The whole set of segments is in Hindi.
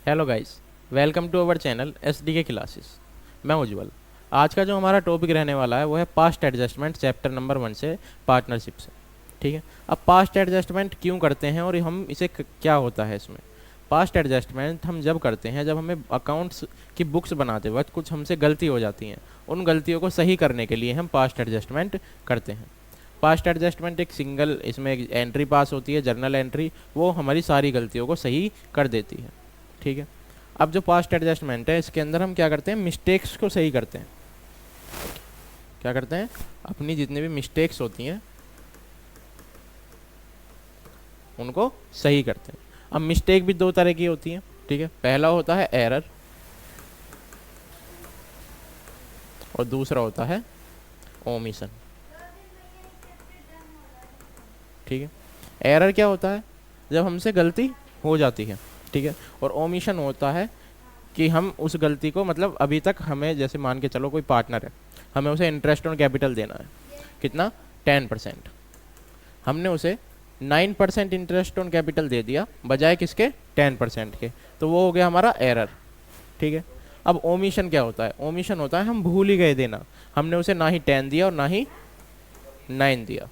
Hello guys, welcome to our channel SDK classes. मैं उज्जवल। आज का जो हमारा टॉपिक रहने वाला है वो है पास्ट एडजस्टमेंट, चैप्टर नंबर 1 से पार्टनरशिप से। ठीक है। अब पास्ट एडजस्टमेंट क्यों करते हैं और हम इसे क्या होता है इसमें। पास्ट एडजस्टमेंट हम जब करते हैं जब हमें अकाउंट्स की बुक्स बनाते वक्त कुछ हमसे गलती हो जाती हैं, उन गलतियों को सही करने के लिए हम पास्ट एडजस्टमेंट करते हैं। पास्ट एडजस्टमेंट एक सिंगल इसमें एक एंट्री पास होती है, जर्नल एंट्री, वो हमारी सारी गलतियों को सही कर देती है। ठीक है। अब जो पास्ट एडजस्टमेंट है इसके अंदर हम क्या करते हैं, मिस्टेक्स को सही करते हैं। क्या करते हैं, अपनी जितनी भी मिस्टेक्स होती हैं उनको सही करते हैं। अब मिस्टेक भी दो तरह की होती हैं। ठीक है। पहला होता है एरर और दूसरा होता है ओमिशन। ठीक है। एरर क्या होता है, जब हमसे गलती हो जाती है। ठीक है। और ओमिशन होता है कि हम उस गलती को मतलब अभी तक हमें, जैसे मान के चलो कोई पार्टनर है, हमें उसे इंटरेस्ट ऑन कैपिटल देना है। कितना, 10%। हमने उसे 9% इंटरेस्ट ऑन कैपिटल दे दिया बजाय किसके, 10% के, तो वो हो गया हमारा एरर। ठीक है। अब ओमिशन क्या होता है, ओमिशन होता है हम भूल ही गए देना। हमने उसे ना ही 10 दिया और ना ही 9 दिया।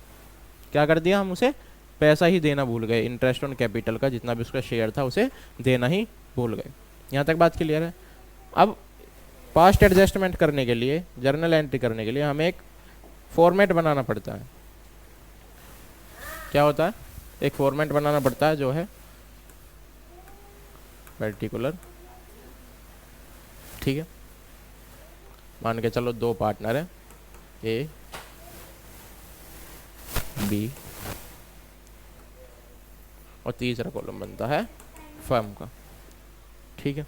क्या कर दिया, हम उसे पैसा ही देना भूल गए, इंटरेस्ट ऑन कैपिटल का जितना भी उसका शेयर था उसे देना ही भूल गए। यहाँ तक बात क्लियर है। अब पास्ट एडजस्टमेंट करने के लिए, जर्नल एंट्री करने के लिए हमें एक फॉर्मेट बनाना पड़ता है। क्या होता है, एक फॉर्मेट बनाना पड़ता है जो है पर्टिकुलर। ठीक है। मान के चलो दो पार्टनर है, ए बी, और तीसरा कॉलम बनता है फर्म का। ठीक है।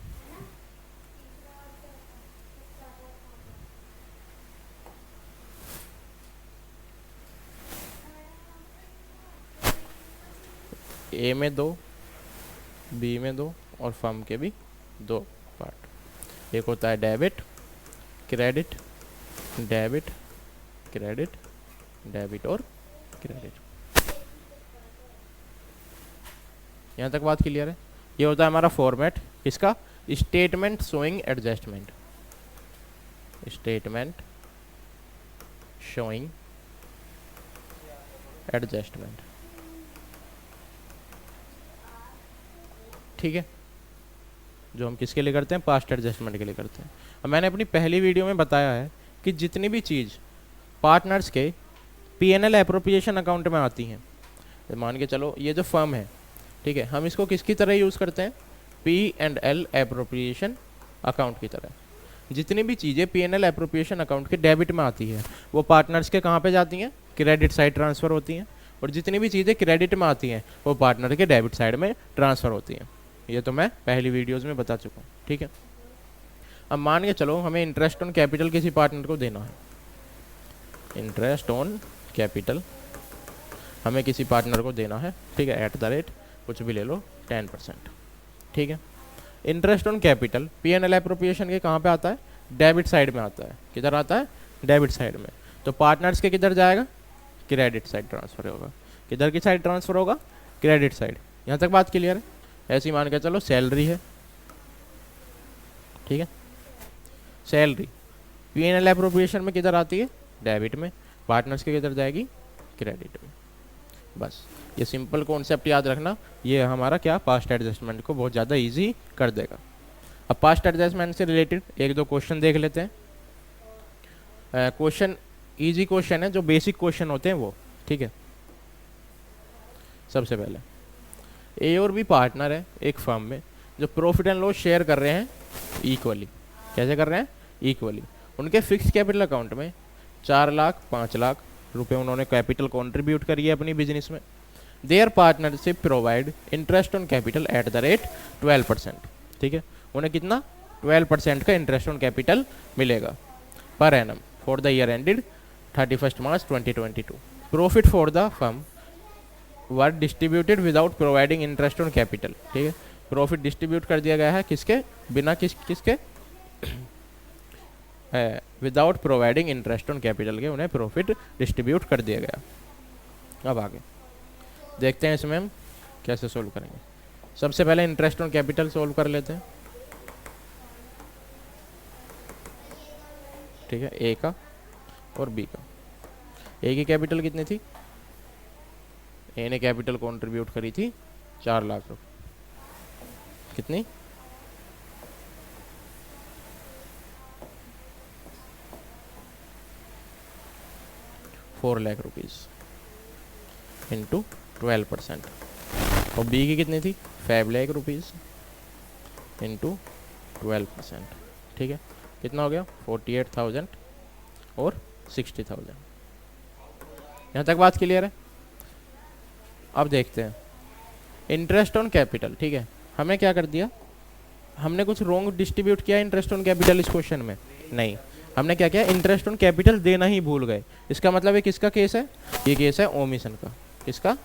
ए में दो, बी में दो, और फर्म के भी दो पार्ट। एक होता है debit credit, debit credit, debit और क्रेडिट। यहाँ तक बात क्लियर है। ये होता है हमारा फॉर्मेट, इसका statement showing adjustment, statement showing adjustment. ठीक है। जो हम किसके लिए करते हैं, पास्ट एडजस्टमेंट के लिए करते हैं। अब मैंने अपनी पहली वीडियो में बताया है कि जितनी भी चीज़ पार्टनर्स के पीएनएल एप्रोप्रिएशन अकाउंट में आती हैं, मान के चलो ये जो फर्म है, ठीक है, हम इसको किसकी तरह यूज़ करते हैं, P&L एप्रोप्रिएशन अकाउंट की तरह। जितनी भी चीज़ें P&L एप्रोप्रिएशन अकाउंट के डेबिट में आती है वो पार्टनर्स के कहाँ पे जाती हैं, क्रेडिट साइड ट्रांसफ़र होती हैं। और जितनी भी चीज़ें क्रेडिट में आती हैं वो पार्टनर के डेबिट साइड में ट्रांसफ़र होती हैं। ये तो मैं पहली वीडियोज़ में बता चुका हूँ। ठीक है। अब मान के चलो हमें इंटरेस्ट ऑन कैपिटल किसी पार्टनर को देना है, इंटरेस्ट ऑन कैपिटल हमें किसी पार्टनर को देना है। ठीक है। एट द रेट कुछ भी ले लो, 10%। ठीक है। Interest on capital P&L appropriation के कहाँ पे आता है, डेबिट साइड में आता है। किधर आता है, डेबिट साइड में। तो पार्टनर्स के किधर जाएगा, क्रेडिट साइड ट्रांसफर होगा। किधर की साइड ट्रांसफर होगा, क्रेडिट साइड। यहाँ तक बात क्लियर है। ऐसे ही मान के चलो सैलरी है। ठीक है। सैलरी P&L एप्रोप्रिएशन में किधर आती है, डेबिट में। पार्टनर्स के किधर जाएगी, क्रेडिट में। बस ये सिंपल कॉन्सेप्ट याद रखना, ये हमारा क्या, पास्ट एडजस्टमेंट को बहुत ज़्यादा इजी कर देगा। अब पास्ट एडजस्टमेंट से रिलेटेड एक दो क्वेश्चन देख लेते हैं। क्वेश्चन इजी क्वेश्चन है, जो बेसिक क्वेश्चन होते हैं वो। ठीक है। सबसे पहले ए और बी पार्टनर है एक फर्म में, जो प्रॉफिट एंड लॉस शेयर कर रहे हैं इक्वली। कैसे कर रहे हैं, इक्वली। उनके फिक्स कैपिटल अकाउंट में 4 लाख 5 लाख रुपए उन्होंने कैपिटल कंट्रीब्यूट करी है अपनी बिजनेस में। Their partnership provide interest on capital at the rate 12%। ठीक है। उन्हें कितना, 12% का इंटरेस्ट ऑन कैपिटल मिलेगा per annum for the year ended 31 March 2022। Profit for the firm were distributed without providing interest on capital. ठीक है। प्रॉफिट डिस्ट्रीब्यूट कर दिया गया है किसके बिना, किसके without providing interest on capital के उन्हें प्रॉफिट डिस्ट्रीब्यूट कर दिया गया। अब आगे देखते हैं इसमें हम कैसे सोल्व करेंगे। सबसे पहले इंटरेस्ट ऑन कैपिटल सोल्व कर लेते हैं। ठीक है, ए का और बी का। ए की कैपिटल कितनी थी? ए ने कैपिटल कंट्रीब्यूट करी थी 4 लाख रुपए। कितनी? 4 लाख रुपीज़ इंटू 12%। और बी की कितनी थी? 5 लाख रुपीज़ इंटू 12%। ठीक है, कितना हो गया? 48,000 और 60,000। यहाँ तक बात क्लियर है? अब देखते हैं इंटरेस्ट ऑन कैपिटल। ठीक है, हमें क्या कर दिया, हमने कुछ रॉन्ग डिस्ट्रीब्यूट किया इंटरेस्ट ऑन कैपिटल इस क्वेश्चन में? नहीं, हमने क्या किया, इंटरेस्ट ऑन कैपिटल देना ही भूल गए। इसका मतलब ये किसका केस है? ये केस है ओमिशन का। किसका?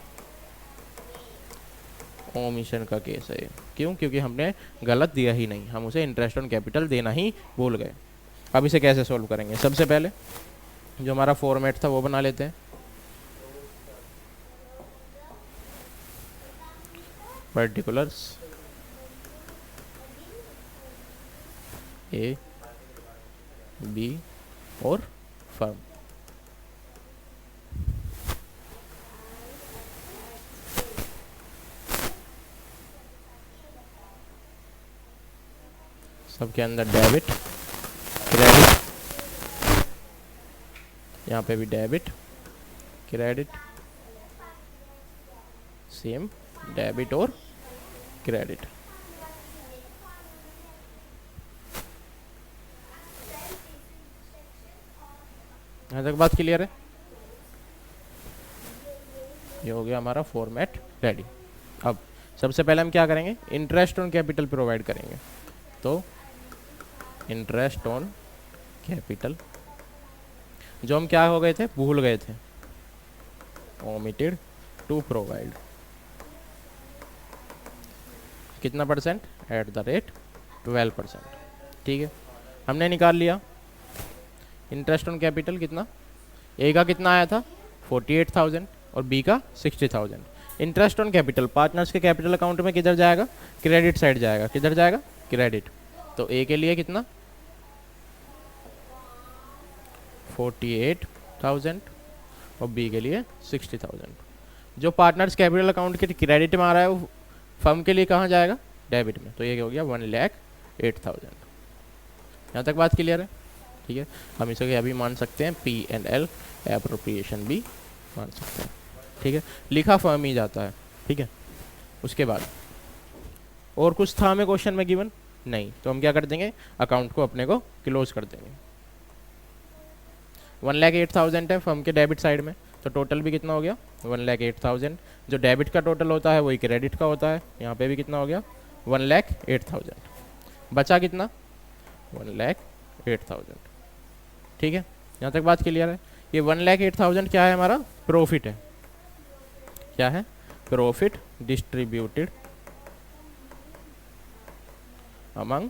ओमिशन का केस है ये। क्यों? क्योंकि हमने गलत दिया ही नहीं, हम उसे इंटरेस्ट ऑन कैपिटल देना ही भूल गए। अब इसे कैसे सॉल्व करेंगे? सबसे पहले जो हमारा फॉर्मेट था वो बना लेते हैं। पर्टिकुलर्स ए बी और फर्म। सबके अंदर डेबिट क्रेडिट, यहाँ पे भी डेबिट क्रेडिट, सेम डेबिट और क्रेडिट। यहाँ तक बात क्लियर है? ये हो गया हमारा फॉर्मेट रेडी। अब सबसे पहले हम क्या करेंगे, इंटरेस्ट ऑन कैपिटल प्रोवाइड करेंगे। तो इंटरेस्ट ऑन कैपिटल, जो हम क्या हो गए थे, भूल गए थे, ओमिटेड टू प्रोवाइड, कितना परसेंट? Eight the rate 12%। ठीक है, हमने निकाल लिया इंटरेस्ट ऑन कैपिटल कितना। ए का कितना आया था? 48,000 और बी का 60,000। इंटरेस्ट ऑन कैपिटल पार्टनर्स के कैपिटल अकाउंट में किधर जाएगा? क्रेडिट साइड जाएगा। किधर जाएगा? क्रेडिट। तो ए के लिए कितना? 48,000 और बी के लिए 60,000। जो पार्टनर्स कैपिटल अकाउंट के क्रेडिट में आ रहा है वो फर्म के लिए कहाँ जाएगा? डेबिट में। तो ये हो गया 1,08,000। यहाँ तक बात क्लियर है? ठीक है, हम इसे अभी मान सकते हैं P&L एप्रोप्रिएशन भी मान सकते हैं। ठीक है, लिखा फर्म ही जाता है। ठीक है, उसके बाद और कुछ था हमें क्वेश्चन में गिवन? नहीं। तो हम क्या कर देंगे, अकाउंट को अपने को क्लोज कर देंगे। 1,08,000 है फर्म के डेबिट साइड में, तो टोटल भी कितना हो गया? 1,08,000। जो डेबिट का टोटल होता है वही क्रेडिट का होता है। यहाँ पे भी कितना हो गया? 1,08,000। बचा कितना? 1,08,000। ठीक है, यहाँ तक बात क्लियर है? ये 1,08,000 क्या है? हमारा प्रॉफिट है। क्या है? Profit distributed among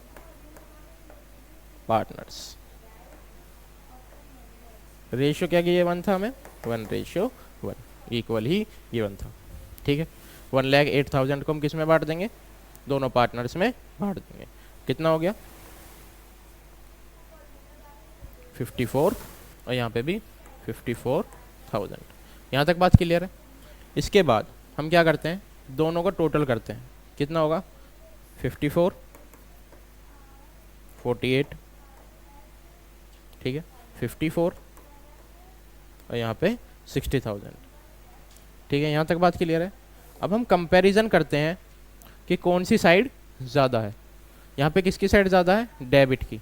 partners. Ratio क्या गिवन था हमें? 1:1 इक्वल ही गिवन था। ठीक है, 1,08,000 को हम किस में बांट देंगे? दोनों पार्टनर्स में बांट देंगे। कितना हो गया? 54 और यहाँ पे भी 54,000। यहाँ तक बात क्लियर है? इसके बाद हम क्या करते हैं, दोनों का टोटल करते हैं। कितना होगा? 54 48, ठीक है, 54 और यहाँ पे 60,000। ठीक है, यहाँ तक बात क्लियर है? अब हम कंपैरिजन करते हैं कि कौन सी साइड ज़्यादा है। यहाँ पे किसकी साइड ज़्यादा है? डेबिट की।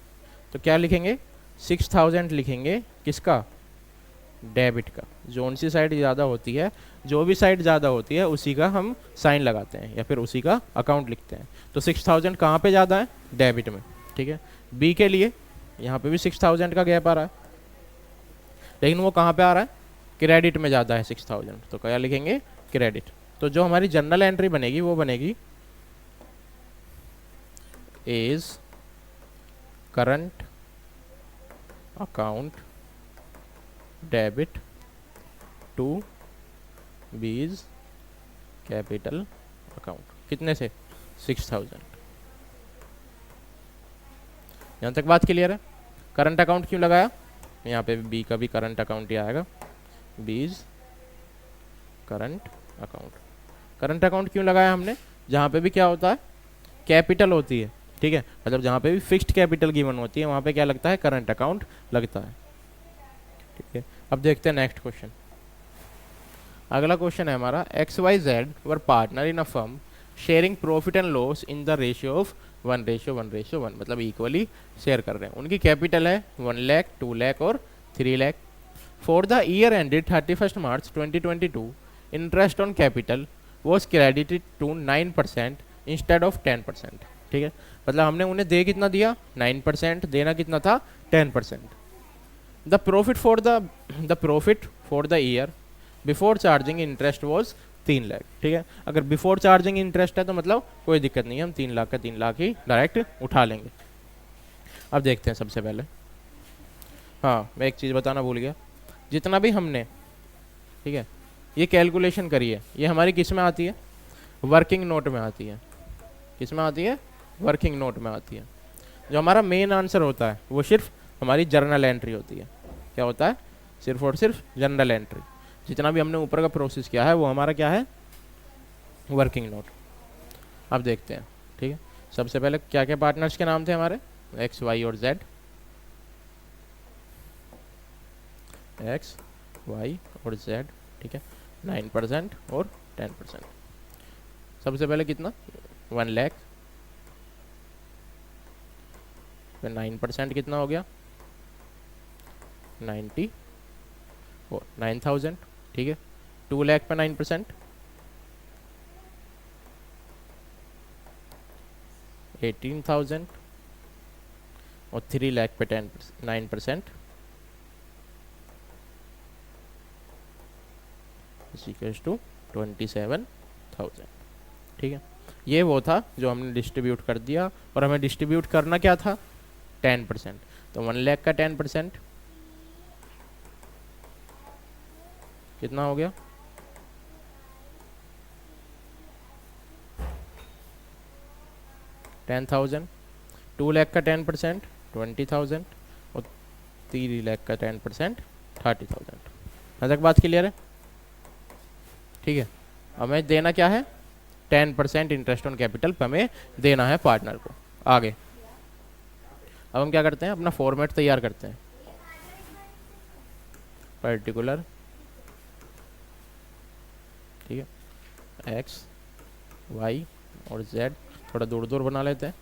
तो क्या लिखेंगे? 6,000 लिखेंगे। किसका? डेबिट का। जोन सी साइड ज़्यादा होती है, जो भी साइड ज़्यादा होती है उसी का हम साइन लगाते हैं या फिर उसी का अकाउंट लिखते हैं। तो 6,000 कहाँ पे ज़्यादा है? डेबिट में। ठीक है, बी के लिए यहाँ पे भी 6,000 का गैप आ रहा है, लेकिन वो कहाँ पे आ रहा है? क्रेडिट में ज़्यादा है 6,000। तो क्या लिखेंगे? क्रेडिट। तो जो हमारी जनरल एंट्री बनेगी वो बनेगी is current account debit to B's capital account. कितने से? 6,000। यहाँ तक बात क्लियर है? करंट अकाउंट क्यों लगाया? यहाँ पे बी का भी करंट अकाउंट ही आएगा, B is current account. Current account क्यों लगाया हमने? जहाँ पे भी क्या होता है, कैपिटल होती है, ठीक है, मतलब जहाँ पे भी फिक्स्ड कैपिटल गिवन होती है वहाँ पे क्या लगता है, करंट अकाउंट लगता है, ठीक है। अब देखते हैं नेक्स्ट क्वेश्चन। अगला क्वेश्चन है हमारा, XYZ were partner in a firm sharing profit and loss in the ratio of 1:1:1, मतलब इक्वली शेयर कर रहे हैं। उनकी कैपिटल है 1 लाख, 2 लाख और 3 lakh. For the year ended 31 March 2022 interest on capital was credited to 9% instead of 10%, ठीक है, मतलब हमने उन्हें दे कितना दिया, 9%, देना कितना था, 10%। The profit for the year before charging interest was 3 lakh, ठीक है। अगर बिफोर चार्जिंग इंटरेस्ट है तो मतलब कोई दिक्कत नहीं है, हम 3 लाख का 3 लाख ही डायरेक्ट उठा लेंगे। अब देखते हैं सबसे पहले, हाँ मैं एक चीज़ बताना भूल गया, जितना भी हमने, ठीक है, ये कैलकुलेशन करी है, ये हमारी किस में आती है, वर्किंग नोट में आती है। किस में आती है, वर्किंग नोट में आती है। जो हमारा मेन आंसर होता है वो सिर्फ हमारी जर्नल एंट्री होती है। क्या होता है, सिर्फ और सिर्फ जर्नल एंट्री। जितना भी हमने ऊपर का प्रोसेस किया है वो हमारा क्या है, वर्किंग नोट। अब देखते हैं, ठीक है, सबसे पहले क्या क्या पार्टनर्स के नाम थे हमारे, एक्स वाई और जेड, एक्स वाई और जेड, ठीक है, 9% और 10%। सबसे पहले कितना, 1 लाख, फिर 9% कितना हो गया, 90 और 9,000, ठीक है। 2 लाख पे 9%, 18,000 और 3 लाख पे 9% इक्वल्स टू 27,000, ठीक है। ये वो था जो हमने डिस्ट्रीब्यूट कर दिया, और हमें डिस्ट्रीब्यूट करना क्या था, 10%। तो 1 लाख का 10% कितना हो गया, 10,000। 2 लाख का 10% 20,000 और 3 लाख का 10% 30,000। अभी तक बात क्लियर है, ठीक है। हमें देना क्या है, 10% इंटरेस्ट ऑन कैपिटल हमें देना है पार्टनर को। आगे अब हम क्या करते हैं, अपना फॉर्मेट तैयार करते हैं। पर्टिकुलर, ठीक है, एक्स वाई और जेड, थोड़ा दूर दूर बना लेते हैं,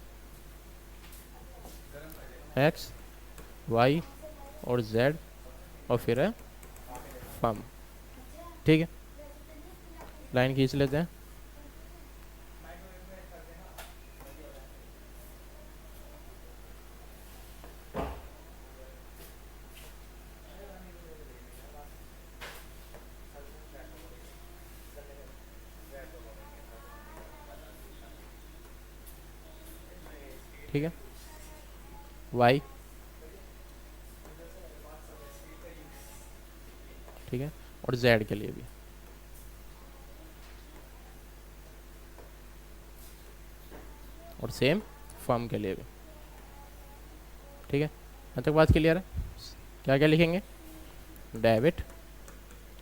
एक्स वाई और जेड, और फिर है फर्म, ठीक है। लाइन खींच लेते हैं, ठीक है, वाई, ठीक है, और जेड के लिए भी, और सेम फर्म के लिए भी, ठीक है। यहाँ तक बात क्लियर है। क्या क्या लिखेंगे, debit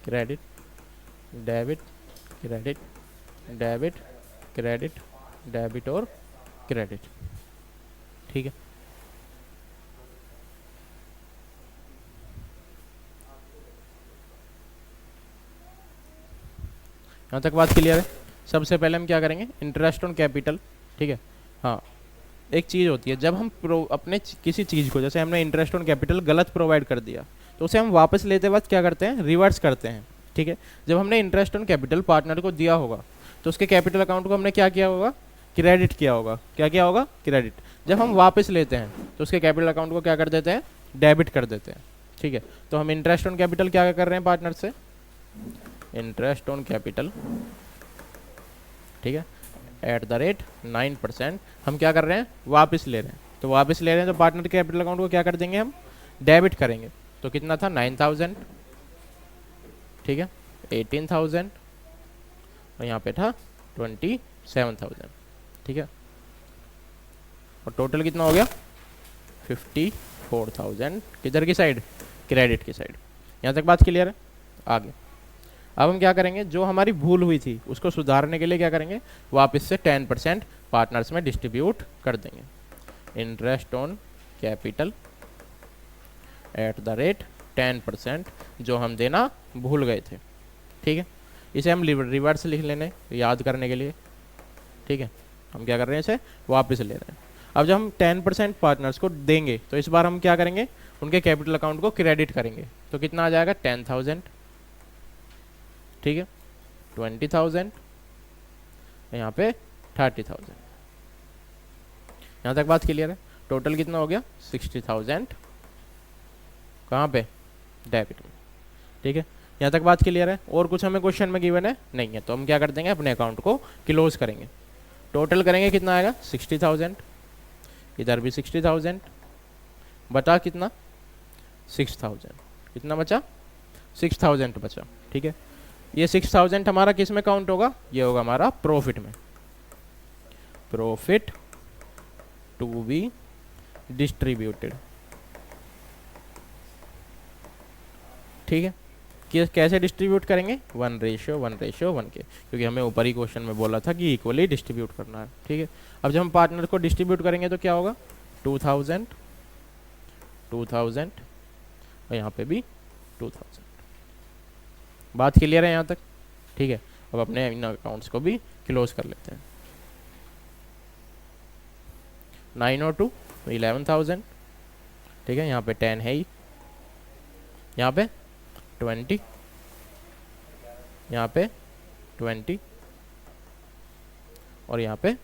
credit, debit credit, debit credit, debit और क्रेडिट, ठीक है। यहाँ तक बात क्लियर है। सबसे पहले हम क्या करेंगे, इंटरेस्ट ऑन कैपिटल, ठीक है। हाँ, एक चीज़ होती है, जब हम अपने किसी चीज़ को, जैसे हमने इंटरेस्ट ऑन कैपिटल गलत प्रोवाइड कर दिया तो उसे हम वापस लेते वक्त क्या करते हैं, रिवर्स करते हैं, ठीक है। जब हमने इंटरेस्ट ऑन कैपिटल पार्टनर को दिया होगा तो उसके कैपिटल अकाउंट को हमने क्या किया होगा, क्रेडिट किया होगा। क्या किया होगा, क्रेडिट। जब हम वापस लेते हैं तो उसके कैपिटल अकाउंट को क्या कर देते हैं, डेबिट कर देते हैं, ठीक है। तो हम इंटरेस्ट ऑन कैपिटल क्या कर रहे हैं पार्टनर से, इंटरेस्ट ऑन कैपिटल, ठीक है, एट द रेट 9% हम क्या कर रहे हैं, वापस ले रहे हैं। तो वापस ले रहे हैं तो पार्टनर के कैपिटल अकाउंट को क्या कर देंगे, हम डेबिट करेंगे। तो कितना था, 9,000, ठीक है, 18,000 और यहाँ पे था 27,000, ठीक है। और टोटल कितना हो गया, 54,000 किधर की साइड, क्रेडिट की साइड। यहाँ तक बात क्लियर है? आगे अब हम क्या करेंगे, जो हमारी भूल हुई थी उसको सुधारने के लिए क्या करेंगे, वापस से 10% पार्टनर्स में डिस्ट्रीब्यूट कर देंगे। Interest on capital at the rate 10% जो हम देना भूल गए थे। ठीक है, इसे हम रिवर्स लिख लेने याद करने के लिए। ठीक है, हम क्या कर रहे हैं, इसे वापस ले रहे हैं। अब जब हम 10% पार्टनर्स को देंगे तो इस बार हम क्या करेंगे, उनके कैपिटल अकाउंट को क्रेडिट करेंगे। तो कितना आ जाएगा, 10,000। ठीक है, 20,000, यहाँ पे 30,000। यहाँ तक बात क्लियर है? टोटल कितना हो गया, 60,000 कहाँ पे, डेबिट में। ठीक है, यहाँ तक बात क्लियर है? और कुछ हमें क्वेश्चन में गिवन है नहीं है, तो हम क्या कर देंगे, अपने अकाउंट को क्लोज करेंगे। टोटल करेंगे कितना आएगा, 60,000, इधर भी 60,000, बचा कितना, 6,000। कितना बचा, 6,000 बचा। ठीक है, ये 6,000 हमारा किस में काउंट होगा, ये होगा हमारा प्रॉफिट में, प्रॉफिट टू बी डिस्ट्रीब्यूटेड। ठीक है, कैसे डिस्ट्रीब्यूट करेंगे, 1:1:1 के, क्योंकि हमें ऊपर ही क्वेश्चन में बोला था कि इक्वली डिस्ट्रीब्यूट करना है। ठीक है, अब जब हम पार्टनर को डिस्ट्रीब्यूट करेंगे तो क्या होगा, 2,000 और यहाँ पे भी 2,000। बात क्लियर है यहाँ तक? ठीक है, अब अपने इन अकाउंट्स को भी क्लोज कर लेते हैं। 9 और 2 11,000। ठीक है, यहाँ पे 10 है ही, यहाँ पे 20, यहाँ पे 20 और यहाँ पे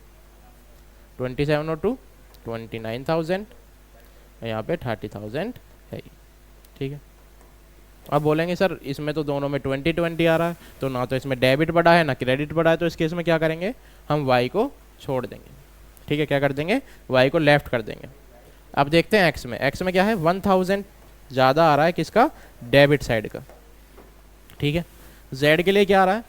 27 और 2 29,000, यहाँ पे 30,000 है ही। ठीक है, अब बोलेंगे सर इसमें तो दोनों में 20 आ रहा है, तो ना तो इसमें डेबिट बढ़ा है ना क्रेडिट बढ़ा है, तो इस केस में क्या करेंगे, हम y को छोड़ देंगे। ठीक है, क्या कर देंगे, y को लेफ्ट कर देंगे। अब देखते हैं x में क्या है, 1,000 ज़्यादा आ रहा है किसका, डेबिट साइड का। ठीक है, z के लिए क्या आ रहा है,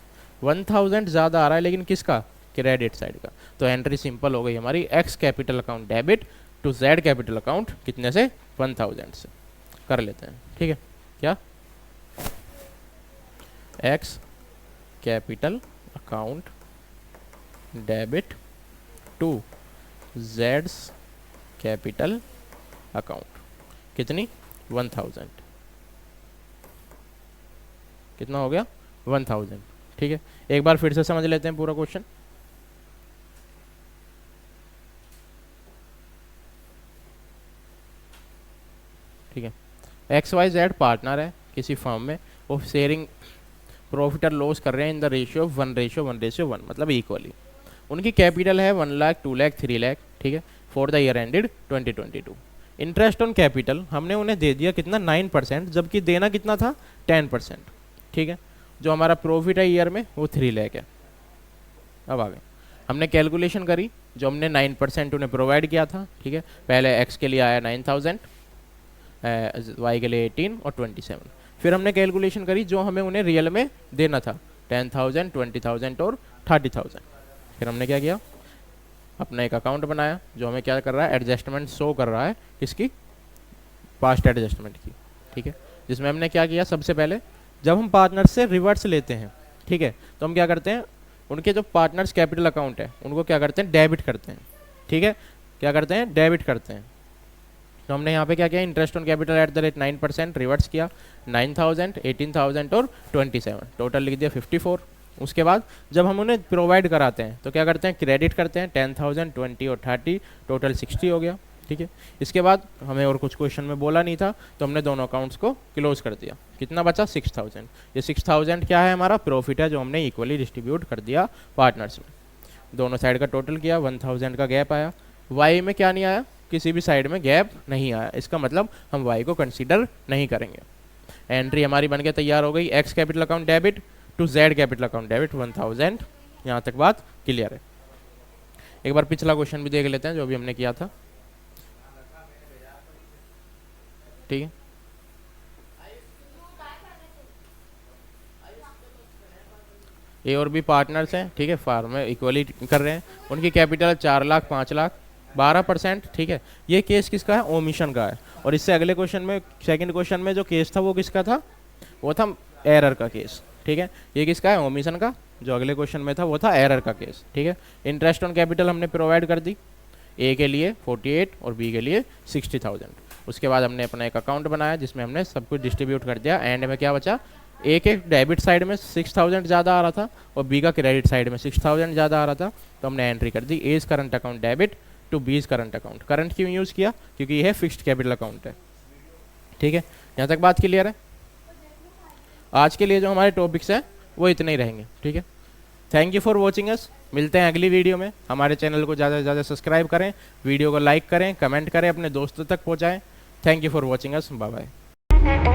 1,000 ज़्यादा आ रहा है लेकिन किसका, क्रेडिट साइड का। तो एंट्री सिंपल हो गई हमारी, x capital account debit to z capital account कितने से, 1,000 से। कर लेते हैं। ठीक है, क्या, x capital account debit to z capital account कितनी, 1,000। कितना हो गया, 1,000। ठीक है, एक बार फिर से समझ लेते हैं पूरा क्वेश्चन। ठीक है, XYZ पार्टनर है किसी फर्म में, वो शेयरिंग प्रॉफिट और लॉस कर रहे हैं इन द रेशियो 1:1:1, मतलब इक्वली। उनकी कैपिटल है 1 लाख, 2 लाख, 3 लाख। ठीक है, for the year ended 2022। Interest on capital हमने उन्हें दे दिया कितना, 9%, जबकि देना कितना था, 10%। ठीक है, जो हमारा प्रॉफिट है ईयर में वो 3 लाख है। अब आगे हमने कैलकुलेशन करी, जो हमने 9% उन्हें प्रोवाइड किया था। ठीक है, पहले एक्स के लिए आया 9,000, वाई के लिए 18 और 27। फिर हमने कैलकुलेशन करी जो हमें उन्हें रियल में देना था, 10,000, 20,000 और 30,000। फिर हमने क्या किया, अपना एक अकाउंट बनाया जो हमें क्या कर रहा है, एडजस्टमेंट शो कर रहा है किसकी, पास्ट एडजस्टमेंट की। ठीक है, जिसमें हमने क्या किया, सबसे पहले जब हम पार्टनर से रिवर्स लेते हैं, ठीक है, तो हम क्या करते हैं, उनके जो पार्टनर्स कैपिटल अकाउंट है उनको क्या करते हैं, डेबिट करते हैं। ठीक है, क्या करते हैं, डेबिट करते हैं। तो हमने यहाँ पे क्या किया, interest on capital at the rate 9% reverse किया, 9,000, 18,000 और 27, टोटल लिख दिया 54। उसके बाद जब हम उन्हें प्रोवाइड कराते हैं तो क्या करते हैं, क्रेडिट करते हैं, 10,000, 20 और 30, टोटल 60 हो गया। ठीक है, इसके बाद हमें और कुछ क्वेश्चन में बोला नहीं था, तो हमने दोनों अकाउंट्स को क्लोज कर दिया। कितना बचा, 6,000। ये 6,000 क्या है, हमारा प्रॉफिट है जो हमने इक्वली डिस्ट्रीब्यूट कर दिया पार्टनर्स में। दोनों साइड का टोटल किया, 1,000 का गैप आया। वाई में क्या नहीं आया, किसी भी साइड में गैप नहीं आया, इसका मतलब हम वाई को कंसीडर नहीं करेंगे। एंट्री हमारी बन के तैयार हो गई, X capital account debit to Z capital account debit 1,000। यहाँ तक बात क्लियर है। एक बार पिछला क्वेश्चन भी देख लेते हैं जो भी हमने किया था। ठीक है, ए और बी पार्टनर्स हैं। ठीक है, फार्म में इक्वली कर रहे हैं, उनकी कैपिटल 4 लाख, 5 लाख। 12%, ठीक है। ये केस किसका है? ओमिशन का है। और इससे अगले क्वेश्चन में, सेकंड क्वेश्चन में जो केस था वो किसका था? वो था एरर का केस, ठीक है। ये किसका है? ओमिशन का। जो अगले क्वेश्चन में था वो था एरर का केस, ठीक है। इंटरेस्ट ऑन कैपिटल हमने प्रोवाइड कर दी, ए के लिए 48 और बी के लिए 60,000। उसके बाद हमने अपना एक अकाउंट बनाया जिसमें हमने सब कुछ डिस्ट्रीब्यूट कर दिया। एंड में क्या बचा? ए के डेबिट साइड में 6000 ज़्यादा आ रहा था और बी का क्रेडिट साइड में 6000 ज़्यादा आ रहा था, तो हमने एंट्री कर दी as current account debit to बीज करंट अकाउंट। करंट क्यों यूज़ किया? क्योंकि यह फिक्स्ड कैपिटल अकाउंट है, ठीक है। यहाँ तक बात क्लियर है? आज के लिए जो हमारे टॉपिक्स हैं वो इतने ही रहेंगे, ठीक है। थैंक यू फॉर वॉचिंग अस। मिलते हैं अगली वीडियो में। हमारे चैनल को ज़्यादा से ज़्यादा सब्सक्राइब करें, वीडियो को लाइक करें, कमेंट करें, अपने दोस्तों तक पहुँचाएँ। Thank you for watching us. Bye bye.